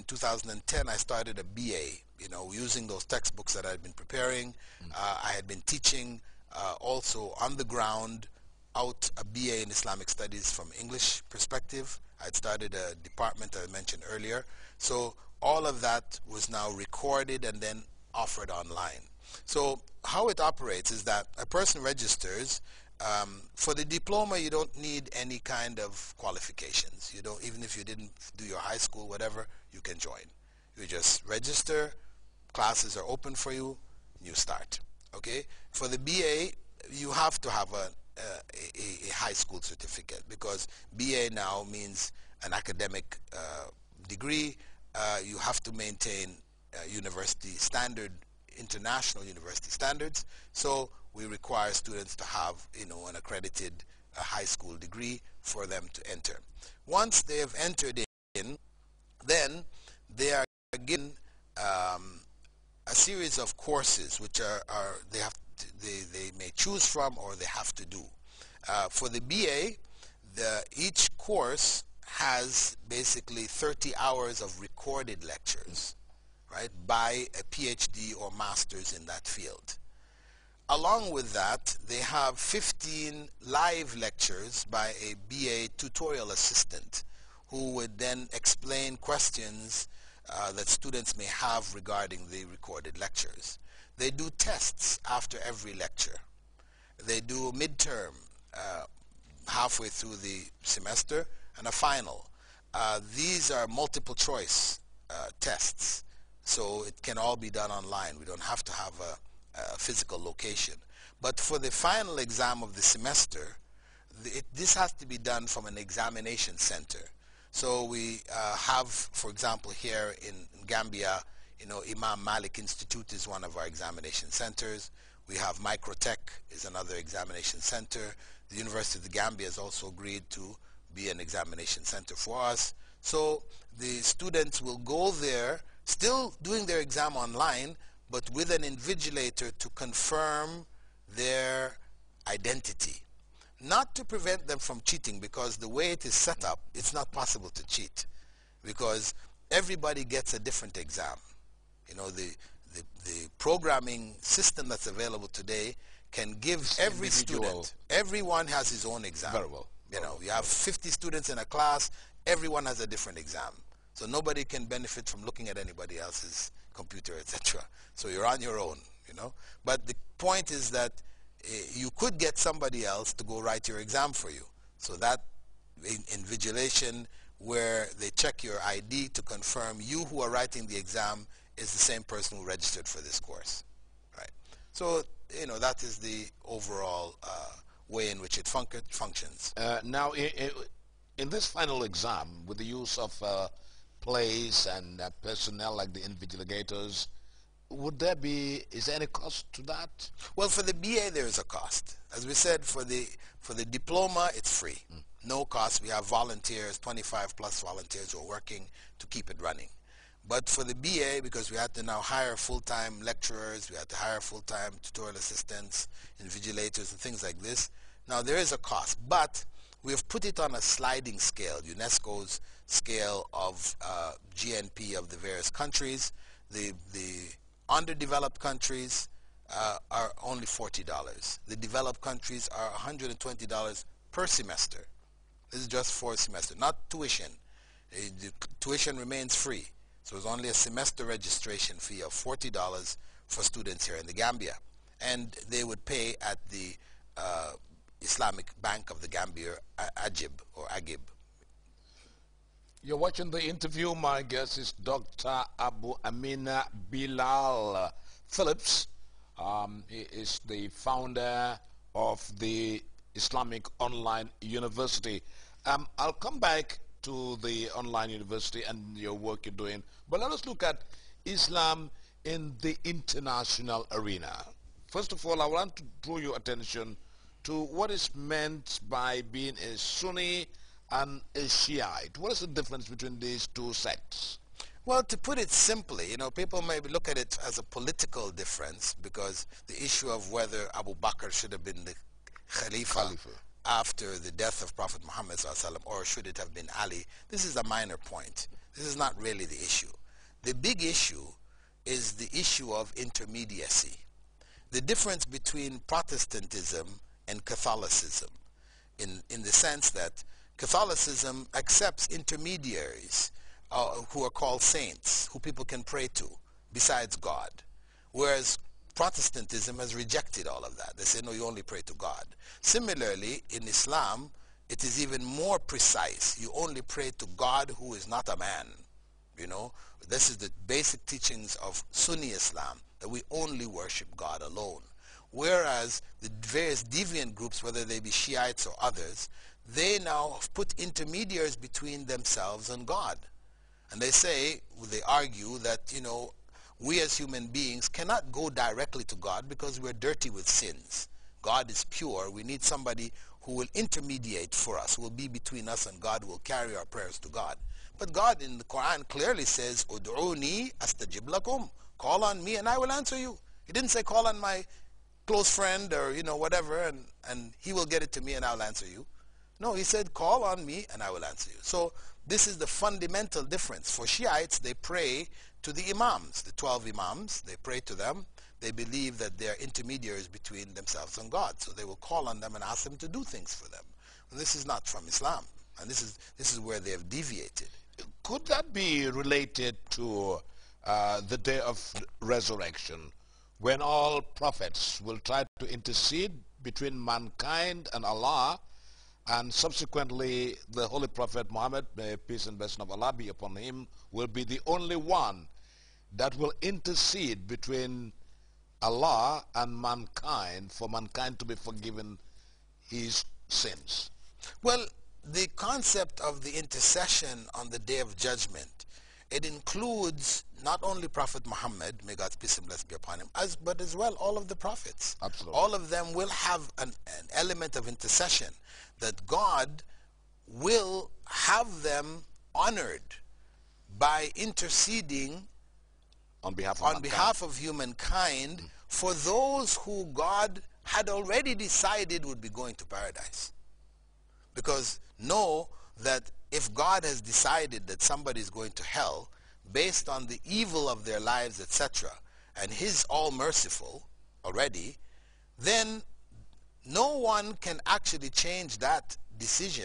2010, I started a BA, using those textbooks that I had been preparing. I had been teaching also on the ground out a BA in Islamic Studies from English perspective. I had started a department I mentioned earlier. So all of that was now recorded and then offered online. So how it operates is that a person registers. For the diploma, you don't need any kind of qualifications. You don't, even if you didn't do your high school, whatever, you can join. You just register, classes are open for you, you start. Okay? For the BA, you have to have a high school certificate, because BA now means an academic degree. You have to maintain university standard, international university standards. So we require students to have, an accredited high school degree for them to enter. Once they have entered in, then they are given a series of courses which they may choose from or they have to do. For the BA, each course has basically 30 hours of recorded lectures, right, by a PhD or master's in that field. Along with that, they have 15 live lectures by a BA tutorial assistant who would then explain questions that students may have regarding the recorded lectures. They do tests after every lecture. They do a midterm halfway through the semester and a final. These are multiple choice tests, so it can all be done online. We don't have to have a physical location. But for the final exam of the semester, this has to be done from an examination center. So we have, for example, here in Gambia, Imam Malik Institute is one of our examination centers. We have Microtech is another examination center. The University of the Gambia has also agreed to be an examination center for us. So the students will go there, still doing their exam online, but with an invigilator to confirm their identity. Not to prevent them from cheating, because the way it is set up, it's not possible to cheat, because everybody gets a different exam. The programming system that's available today can give every student, everyone has his own exam. Very well. You have 50 students in a class, everyone has a different exam. So nobody can benefit from looking at anybody else's computer, etc. So you're on your own, But the point is that you could get somebody else to go write your exam for you. So that invigilation, where they check your ID to confirm you who are writing the exam is the same person who registered for this course, right? So, that is the overall way in which it functions. Now, in this final exam, with the use of place and personnel like the invigilators, is there any cost to that? Well, for the BA there is a cost. As we said, for the diploma it's free. No cost. We have volunteers, 25 plus volunteers who are working to keep it running. But for the BA, because we had to now hire full-time lecturers, we had to hire full-time tutorial assistants, invigilators and things like this, now there is a cost. But we have put it on a sliding scale, UNESCO's scale of GNP of the various countries. The underdeveloped countries are only $40. The developed countries are $120 per semester. This is just for a semester, not tuition. The tuition remains free. So it's only a semester registration fee of $40 for students here in the Gambia. And they would pay at the Islamic Bank of the Gambia, Agib or Agib. You're watching the interview. My guest is Dr. Abu Amina Bilal Phillips. He is the founder of the Islamic Online University. I'll come back to the online university and your work you're doing, but let us look at Islam in the international arena. First of all, I want to draw your attention to what is meant by being a Sunni and a Shiite. What is the difference between these two sects? Well, to put it simply, people maybe look at it as a political difference, because the issue of whether Abu Bakr should have been the Khalifa after the death of Prophet Muhammad ﷺ, or should it have been Ali, this is a minor point. This is not really the issue. The big issue is the issue of intermediacy. The difference between Protestantism and Catholicism, in the sense that Catholicism accepts intermediaries who are called saints, who people can pray to, besides God. Whereas Protestantism has rejected all of that. They say, no, you only pray to God. Similarly, in Islam, it is even more precise. You only pray to God who is not a man. You know, this is the basic teachings of Sunni Islam, that we only worship God alone. Whereas the various deviant groups, whether they be Shiites or others, they now have put intermediaries between themselves and God. And they say, they argue that, you know, we as human beings cannot go directly to God because we're dirty with sins. God is pure. We need somebody who will intermediate for us, who will be between us and God, who will carry our prayers to God. But God in the Quran clearly says, Ud'uni astajib lakum. Call on me and I will answer you. He didn't say call on my close friend or, you know, whatever, and he will get it to me and I'll answer you. No, he said call on me and I will answer you. So this is the fundamental difference. For Shiites, they pray to the Imams, the 12 Imams. They pray to them. They believe that they're intermediaries between themselves and God. So they will call on them and ask them to do things for them. And this is not from Islam. And this is where they have deviated. Could that be related to the day of resurrection, when all prophets will try to intercede between mankind and Allah, and subsequently the Holy Prophet Muhammad, may peace and blessing of Allah be upon him, will be the only one that will intercede between Allah and mankind, for mankind to be forgiven his sins? Well, the concept of the intercession on the Day of Judgment, it includes not only Prophet Muhammad, may God's peace and blessing be upon him, but as well all of the prophets. Absolutely. All of them will have an element of intercession, that God will have them honored by interceding on behalf of humankind for those who God had already decided would be going to paradise. Because know that if God has decided that somebody is going to hell based on the evil of their lives, etc., and He's all merciful already, then no one can actually change that decision.